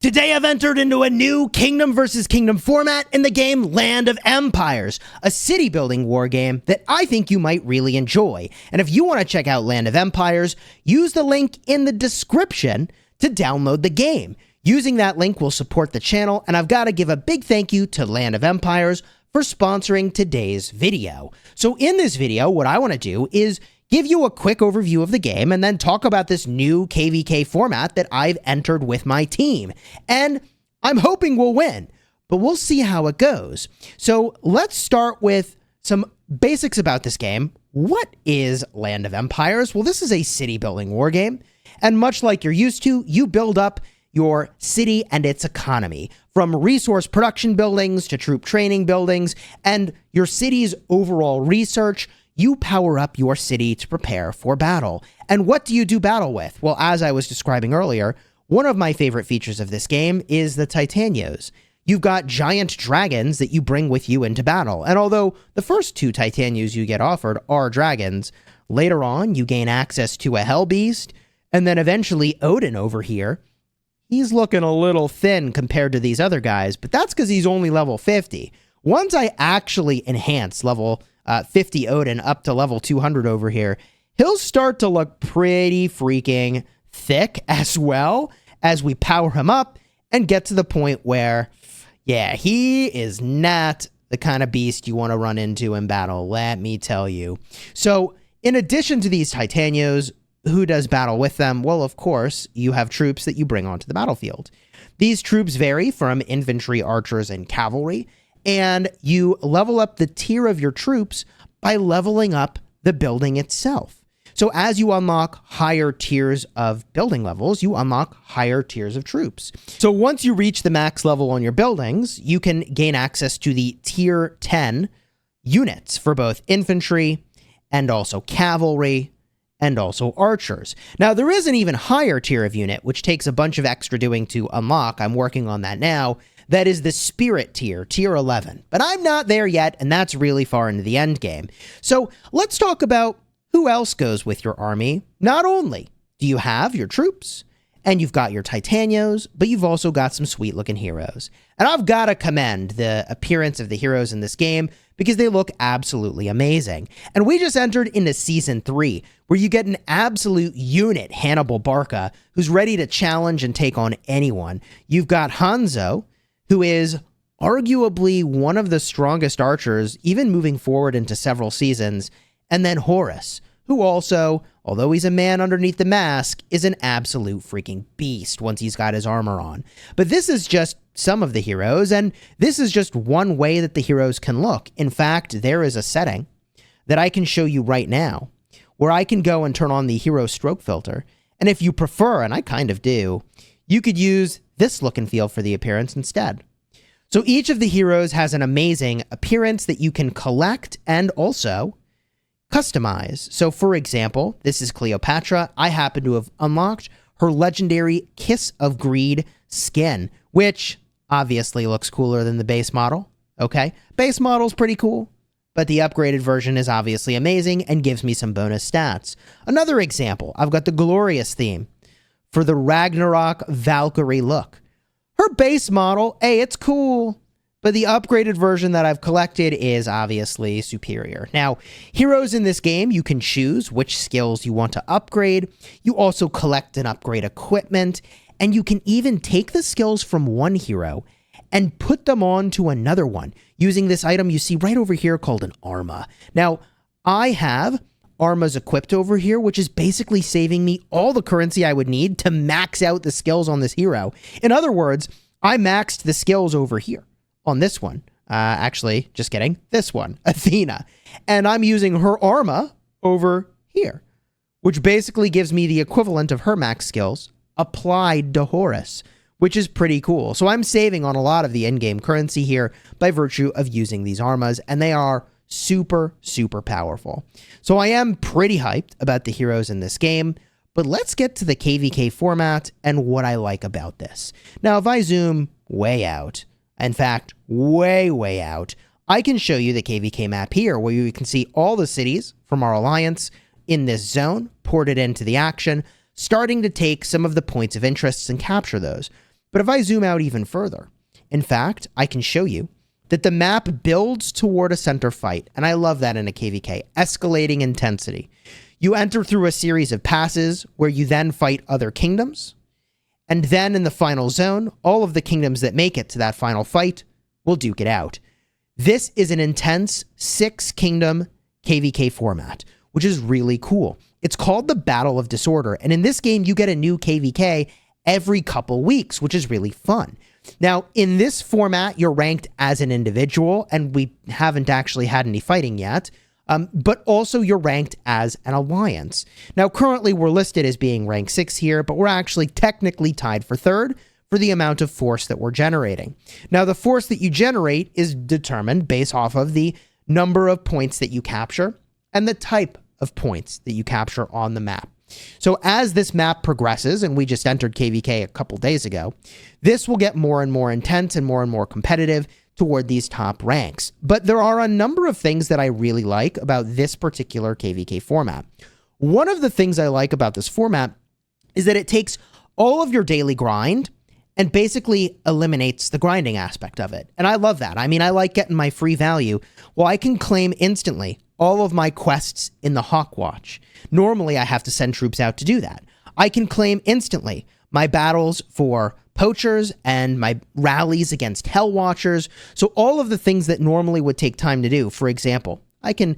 Today I've entered into a new kingdom versus kingdom format in the game Land of Empires, a city building war game that I think you might really enjoy. And if you want to check out Land of Empires, use the link in the description to download the game. Using that link will support the channel, and I've got to give a big thank you to Land of Empires for sponsoring today's video. So in this video, what I want to do is give you a quick overview of the game and then talk about this new KvK format that I've entered with my team. And I'm hoping we'll win, but we'll see how it goes. So let's start with some basics about this game. What is Land of Empires? Well, this is a city building war game. And much like you're used to, you build up your city and its economy, from resource production buildings to troop training buildings, and your city's overall research. You power up your city to prepare for battle. And what do you do battle with? Well, as I was describing earlier, one of my favorite features of this game is the Titanios. You've got giant dragons that you bring with you into battle. And although the first two Titanios you get offered are dragons, later on you gain access to a Hell Beast, and then eventually Odin over here. He's looking a little thin compared to these other guys, but that's because he's only level 50. Once I actually enhance level 50 Odin up to level 200 over here, he'll start to look pretty freaking thick as well as we power him up and get to the point where, yeah, he is not the kind of beast you want to run into in battle, let me tell you. So in addition to these Titanios, who does battle with them? Well, of course, you have troops that you bring onto the battlefield. These troops vary from infantry, archers, and cavalry, and you level up the tier of your troops by leveling up the building itself. So as you unlock higher tiers of building levels, you unlock higher tiers of troops. So once you reach the max level on your buildings, you can gain access to the tier 10 units for both infantry and also cavalry and also archers. Now, there is an even higher tier of unit, which takes a bunch of extra doing to unlock. I'm working on that now. That is the Spirit tier, tier 11. But I'm not there yet, and that's really far into the end game. So let's talk about who else goes with your army. Not only do you have your troops, and you've got your Titanios, but you've also got some sweet-looking heroes. And I've got to commend the appearance of the heroes in this game because they look absolutely amazing. And we just entered into Season 3, where you get an absolute unit, Hannibal Barca, who's ready to challenge and take on anyone. You've got Hanzo, who is arguably one of the strongest archers, even moving forward into several seasons, and then Horus, who also, although he's a man underneath the mask, is an absolute freaking beast once he's got his armor on. But this is just some of the heroes, and this is just one way that the heroes can look. In fact, there is a setting that I can show you right now, where I can go and turn on the hero stroke filter, and if you prefer, and I kind of do, you could use this look and feel for the appearance instead. So each of the heroes has an amazing appearance that you can collect and also customize. So for example, this is Cleopatra. I happen to have unlocked her legendary Kiss of Greed skin, which obviously looks cooler than the base model. Okay, base model's pretty cool, but the upgraded version is obviously amazing and gives me some bonus stats. Another example, I've got the Glorious theme for the Ragnarok Valkyrie look. Her base model, hey, it's cool, but the upgraded version that I've collected is obviously superior. Now, heroes in this game, you can choose which skills you want to upgrade. You also collect and upgrade equipment, and you can even take the skills from one hero and put them onto another one using this item you see right over here called an Arma. Now, I have Armas equipped over here, which is basically saving me all the currency I would need to max out the skills on this hero. In other words, I maxed the skills over here on this one. Actually, just kidding, this one, Athena. And I'm using her Arma over here, which basically gives me the equivalent of her max skills applied to Horus, which is pretty cool. So I'm saving on a lot of the in-game currency here by virtue of using these Armas, and they are super, super powerful. So I am pretty hyped about the heroes in this game, but let's get to the KvK format and what I like about this. Now, if I zoom way out, in fact, way, way out, I can show you the KvK map here, where you can see all the cities from our alliance in this zone, ported into the action, starting to take some of the points of interest and capture those. But if I zoom out even further, in fact, I can show you that the map builds toward a center fight. And I love that in a KvK, escalating intensity. You enter through a series of passes where you then fight other kingdoms. And then in the final zone, all of the kingdoms that make it to that final fight will duke it out. This is an intense 6-kingdom KvK format, which is really cool. It's called the Battle of Disorder. And in this game, you get a new KvK every couple weeks, which is really fun. Now, in this format, you're ranked as an individual, and we haven't actually had any fighting yet, but also you're ranked as an alliance. Now, currently we're listed as being rank 6 here, but we're actually technically tied for 3rd for the amount of force that we're generating. Now, the force that you generate is determined based off of the number of points that you capture and the type of points that you capture on the map. So as this map progresses, and we just entered KvK a couple days ago, this will get more and more intense and more competitive toward these top ranks. But there are a number of things that I really like about this particular KvK format. One of the things I like about this format is that it takes all of your daily grind and basically eliminates the grinding aspect of it. And I love that. I mean, I like getting my free value. Well, I can claim instantly all of my quests in the Hawkwatch. Normally, I have to send troops out to do that. I can claim instantly my battles for poachers and my rallies against Hell Watchers. So all of the things that normally would take time to do. For example, I can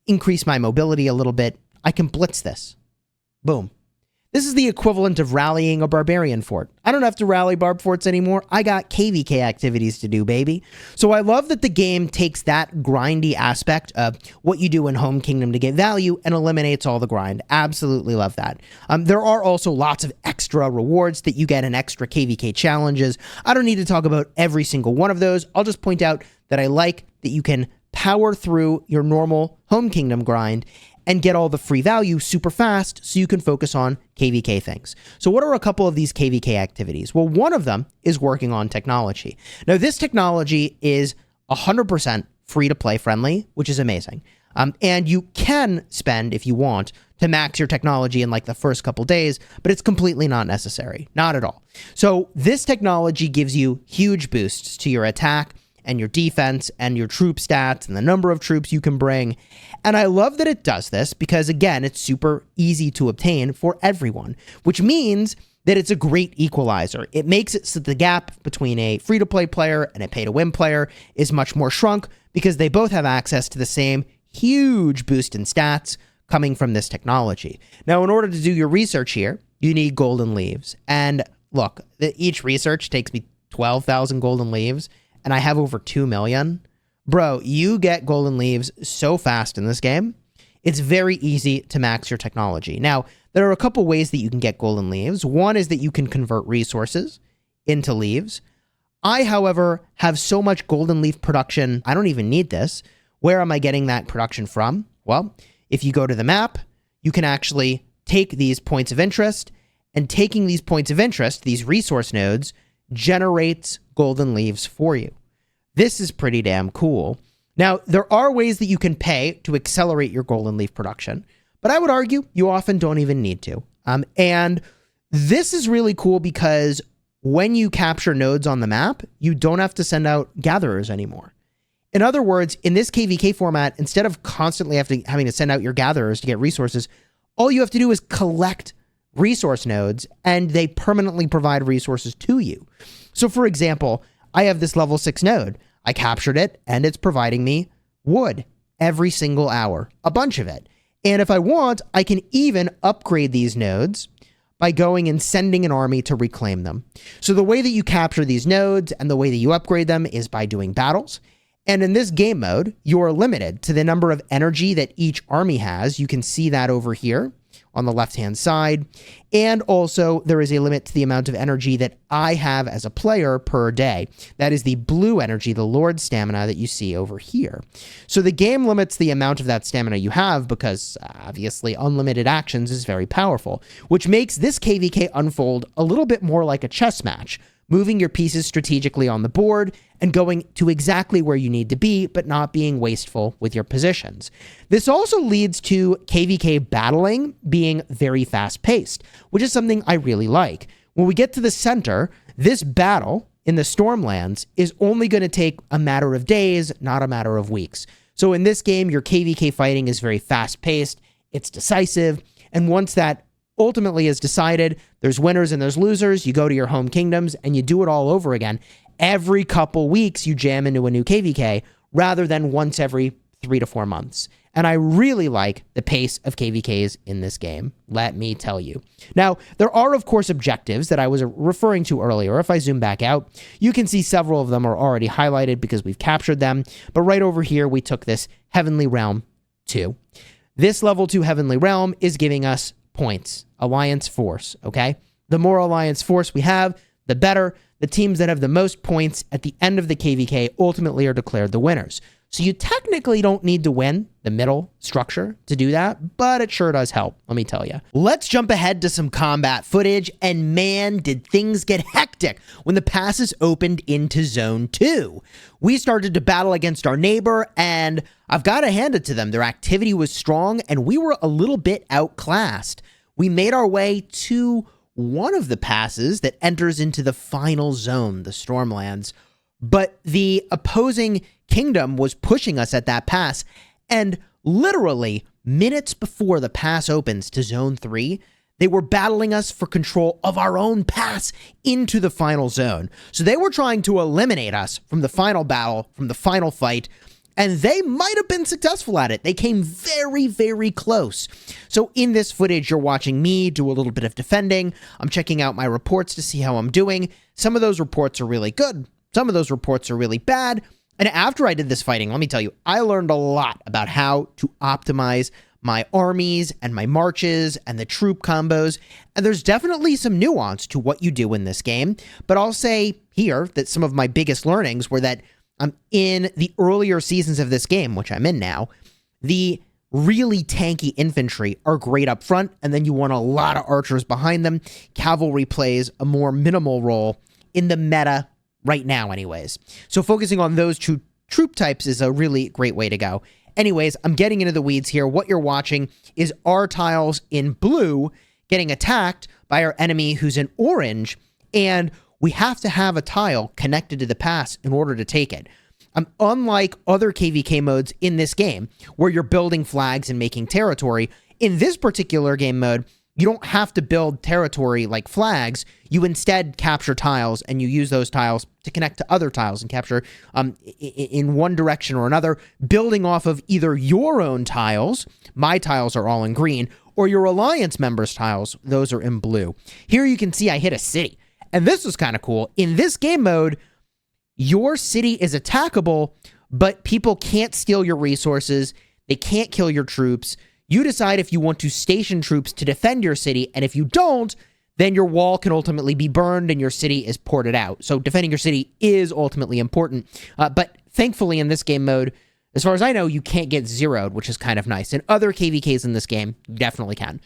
increase my mobility a little bit. I can blitz this. Boom. This is the equivalent of rallying a barbarian fort. I don't have to rally barb forts anymore. I got KvK activities to do, baby. So I love that the game takes that grindy aspect of what you do in Home Kingdom to get value and eliminates all the grind. Absolutely love that. There are also lots of extra rewards that you get in extra KvK challenges. I don't need to talk about every single one of those. I'll just point out that I like that you can power through your normal Home Kingdom grind and get all the free value super fast so you can focus on KvK things. So what are a couple of these KvK activities? Well, one of them is working on technology. Now, this technology is 100% free-to-play friendly, which is amazing. And you can spend, if you want, to max your technology in like the first couple days, but it's completely not necessary. Not at all. So this technology gives you huge boosts to your attack and your defense and your troop stats and the number of troops you can bring. And I love that it does this because, again, it's super easy to obtain for everyone, which means that it's a great equalizer. It makes it so the gap between a free-to-play player and a pay-to-win player is much more shrunk because they both have access to the same huge boost in stats coming from this technology. Now, in order to do your research here, you need golden leaves. And look, each research takes me 12,000 golden leaves, and I have over 2 million. Bro, you get golden leaves so fast in this game. It's very easy to max your technology. Now, there are a couple ways that you can get golden leaves. One is that you can convert resources into leaves. I, however, have so much golden leaf production, I don't even need this. Where am I getting that production from? Well, if you go to the map, you can actually take these points of interest, and taking these points of interest, these resource nodes, generates golden leaves for you. This is pretty damn cool. Now, there are ways that you can pay to accelerate your golden leaf production, but I would argue you often don't even need to. And this is really cool because when you capture nodes on the map, you don't have to send out gatherers anymore. In other words, in this KvK format, instead of constantly having to send out your gatherers to get resources, all you have to do is collect resource nodes and they permanently provide resources to you. So for example, I have this level 6 node. I captured it and it's providing me wood every single hour, a bunch of it. And if I want, I can even upgrade these nodes by going and sending an army to reclaim them. So the way that you capture these nodes and the way that you upgrade them is by doing battles. And in this game mode, you're limited to the number of energy that each army has. You can see that over here on the left-hand side. And also, there is a limit to the amount of energy that I have as a player per day. That is the blue energy, the Lord stamina that you see over here. So the game limits the amount of that stamina you have because, obviously, unlimited actions is very powerful, which makes this KvK unfold a little bit more like a chess match, moving your pieces strategically on the board and going to exactly where you need to be, but not being wasteful with your positions. This also leads to KvK battling being very fast-paced, which is something I really like. When we get to the center, this battle in the Stormlands is only going to take a matter of days, not a matter of weeks. So in this game, your KvK fighting is very fast-paced, it's decisive, and once that ultimately is decided, there's winners and there's losers, you go to your home kingdoms, and you do it all over again. Every couple weeks, you jam into a new KvK, rather than once every 3 to 4 months. And I really like the pace of KvKs in this game, let me tell you. Now, there are, of course, objectives that I was referring to earlier. If I zoom back out, you can see several of them are already highlighted because we've captured them. But right over here, we took this Heavenly Realm 2. This level 2 Heavenly Realm is giving us points, Alliance Force, okay? The more Alliance Force we have, the better. The teams that have the most points at the end of the KvK ultimately are declared the winners. So you technically don't need to win the middle structure to do that, but it sure does help, let me tell you. Let's jump ahead to some combat footage, and man, did things get hectic when the passes opened into Zone 2. We started to battle against our neighbor, and I've got to hand it to them. Their activity was strong, and we were a little bit outclassed. We made our way to one of the passes that enters into the final zone, the Stormlands, but the opposing kingdom was pushing us at that pass, and literally minutes before the pass opens to Zone 3, they were battling us for control of our own pass into the final zone. So they were trying to eliminate us from the final battle, from the final fight, and they might have been successful at it. They came very, very close. So in this footage, you're watching me do a little bit of defending. I'm checking out my reports to see how I'm doing. Some of those reports are really good. Some of those reports are really bad. And after I did this fighting, let me tell you, I learned a lot about how to optimize my armies and my marches and the troop combos. And there's definitely some nuance to what you do in this game. But I'll say here that some of my biggest learnings were that in the earlier seasons of this game, which I'm in now, the really tanky infantry are great up front, and then you want a lot of archers behind them. Cavalry plays a more minimal role in the meta right now anyways. So focusing on those two troop types is a really great way to go. Anyways, I'm getting into the weeds here. What you're watching is our tiles in blue getting attacked by our enemy who's in orange, and we have to have a tile connected to the pass in order to take it. Unlike other KvK modes in this game, where you're building flags and making territory, in this particular game mode, you don't have to build territory like flags. You instead capture tiles, and you use those tiles to connect to other tiles and capture in one direction or another, building off of either your own tiles, my tiles are all in green, or your alliance members' tiles, those are in blue. Here you can see I hit a city, and this was kind of cool. In this game mode, your city is attackable, but people can't steal your resources, they can't kill your troops. You decide if you want to station troops to defend your city, and if you don't, then your wall can ultimately be burned and your city is ported out. So defending your city is ultimately important. But thankfully in this game mode, as far as I know, you can't get zeroed, which is kind of nice. In other KvKs in this game, you definitely can.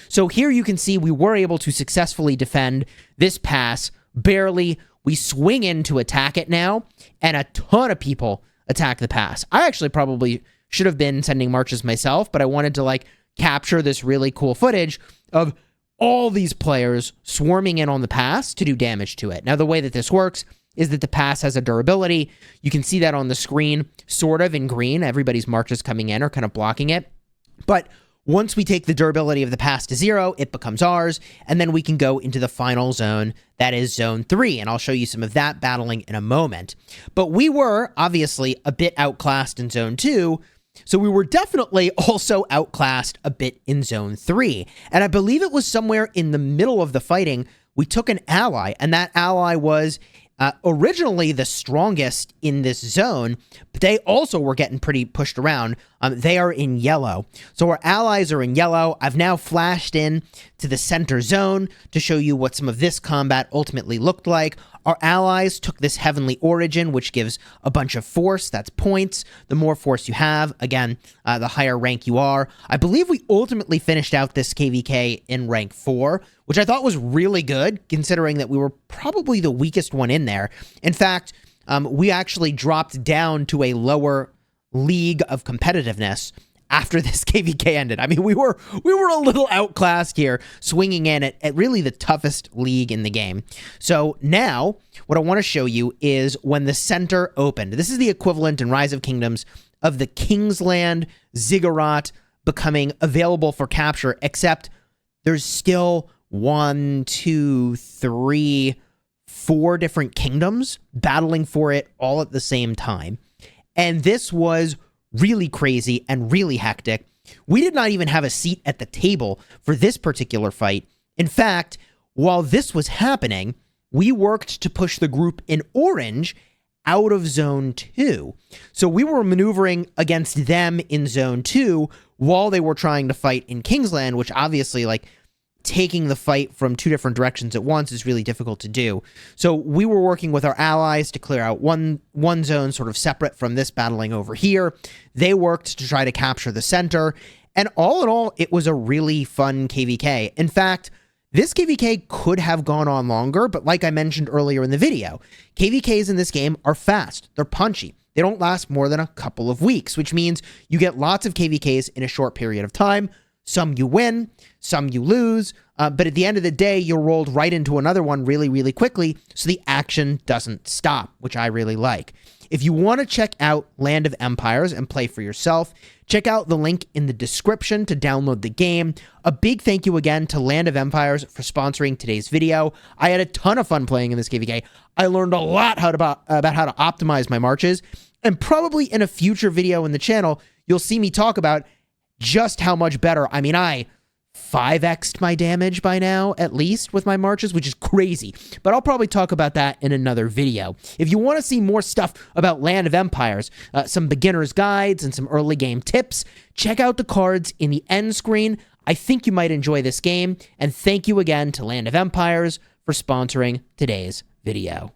So here you can see we were able to successfully defend this pass, barely. We swing in to attack it now, and a ton of people attack the pass. I actually probably should have been sending marches myself, but I wanted to capture this really cool footage of all these players swarming in on the pass to do damage to it. Now, the way that this works is that the pass has a durability. You can see that on the screen, sort of in green. Everybody's marches coming in are kind of blocking it. But once we take the durability of the pass to 0, it becomes ours, and then we can go into the final zone, that is Zone 3, and I'll show you some of that battling in a moment. But we were, obviously, a bit outclassed in Zone 2, so we were definitely also outclassed a bit in Zone 3. And I believe it was somewhere in the middle of the fighting, we took an ally, and that ally was originally the strongest in this zone, but they also were getting pretty pushed around. They are in yellow. So our allies are in yellow. I've now flashed in to the center zone to show you what some of this combat ultimately looked like. Our allies took this Heavenly Origin, which gives a bunch of force. That's points. The more force you have, again, the higher rank you are. I believe we ultimately finished out this KvK in rank 4, which I thought was really good, considering that we were probably the weakest one in there. In fact, we actually dropped down to a lower league of competitiveness after this KvK ended. I mean, we were a little outclassed here, swinging in at really the toughest league in the game. So now, what I want to show you is when the center opened. This is the equivalent in Rise of Kingdoms of the Kingsland ziggurat becoming available for capture, except there's still 1, 2, 3, 4 different kingdoms battling for it all at the same time. And this was really crazy and really hectic. We did not even have a seat at the table for this particular fight. In fact, while this was happening, we worked to push the group in orange out of Zone 2. So we were maneuvering against them in Zone 2 while they were trying to fight in Kingsland, which obviously, like, taking the fight from 2 different directions at once is really difficult to do. So we were working with our allies to clear out one zone sort of separate from this battling over here. They worked to try to capture the center. And all in all, it was a really fun KvK. In fact, this KvK could have gone on longer, but like I mentioned earlier in the video, KvKs in this game are fast. They're punchy. They don't last more than a couple of weeks, which means you get lots of KvKs in a short period of time. Some you win, some you lose, but at the end of the day, you're rolled right into another one really, really quickly, so the action doesn't stop, which I really like. If you want to check out Land of Empires and play for yourself, check out the link in the description to download the game. A big thank you again to Land of Empires for sponsoring today's video. I had a ton of fun playing in this KvK. I learned a lot about how to optimize my marches, and probably in a future video in the channel, you'll see me talk about just how much better. I mean, I 5x'd my damage by now, at least, with my marches, which is crazy. But I'll probably talk about that in another video. If you want to see more stuff about Land of Empires, some beginner's guides and some early game tips, check out the cards in the end screen. I think you might enjoy this game. And thank you again to Land of Empires for sponsoring today's video.